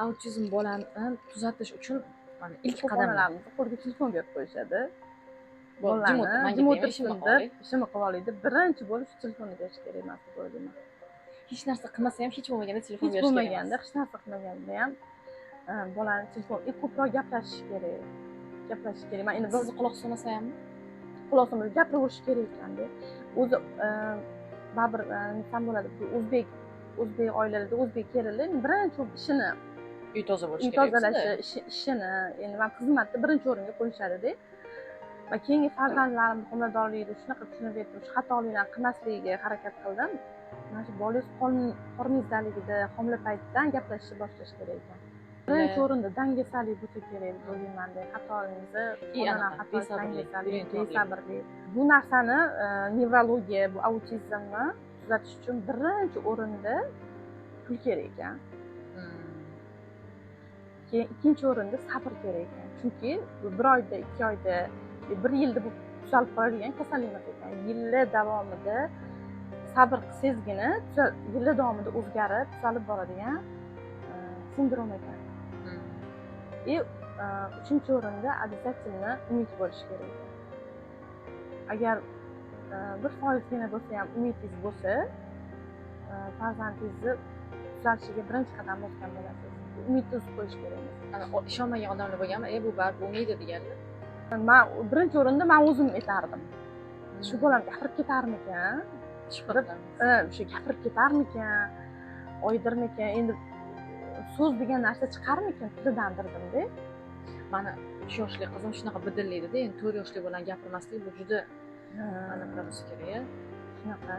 autizm bolani tuzatish uchun mana ilk qadam Ko'pxonalarimizni qo'liga telefon berib qo'yishadi. jim Bolani o'tir, jim manga o'tirsin deb ishimni qilib oladi. Birinchi bo'lib shu telefonni berish kerak emas deb o'ylayman. hech narsa qilmasa ham hech bo'lmaganda telefon Hech berish kerak bo'lmaganda, emas. hech narsa qilmaganda ham bolani telefon ko'proq gaplashish kerak. Gaplashish kerak. Men endi Sizni quloq solmasa ham quloqimizni gapirash kerak ekanda. O'zi baribir nima bo'ladi? Bu o'zbek oilalarida, o'zbek erilar birinchi ishini uy toza bo'lishi uy kerak. tozalashi, ishini, endi mana xizmatni birinchi o'ringa qo'yishadi-da. Va keyingi farzandlarimni homiladorligida shunaqa tushunib berdim, shu xatoliklarni qilmasligiga harakat qildim. Mana shu bolangiz qorningizdaligida, homila paytidan gaplashishni boshlash kerak ekan. Birinchi o'rinda dangasalik bo'lsa kerak deb o'ylayman-da. Xatoingizni, onalar xatosi dangasalik, besabrlik. Bu narsani nevrologiya, bu autizmni tuzatish uchun birinchi o'rinda pul kerak ekan. Keyin ikkinchi o'rinda sabr kerak ekan. Chunki bu 1 oyda, 2 oyda, 1 yilda bu tuzalib qoladigan kasallik emas ekan. Yillar davomida sabr qilsangizgina, yillar davomida o'zgarib, tuzalib boradigan sindrom ekan. Uchinchi o'rinda обязательно umid bo'lish kerak. Agar 1% bo'lsa ham umidingiz bo'lsa, farzandingizni tuzalishiga birinchi qadam bosgan bo'lasiz. Umidni uzib qo'yish kerak emas. Ana ishonmagan odamlar bo'lganmi? Bu baribir bo'lmaydi deganlar. Men birinchi o'rinda men o'zim aytardim. Shu bolam gapirib ketarmikan? Shu gapirib ketarmikan? Oydirmikan? Endi so'z degan narsa chiqarmikan tilidan dirdim-da. Mana 3 yoshli qizim shunaqa bidillaydi-da, endi 4 yoshli bilan gapirmaslik bu juda aniq bo'lsa kerak-a. Shunaqa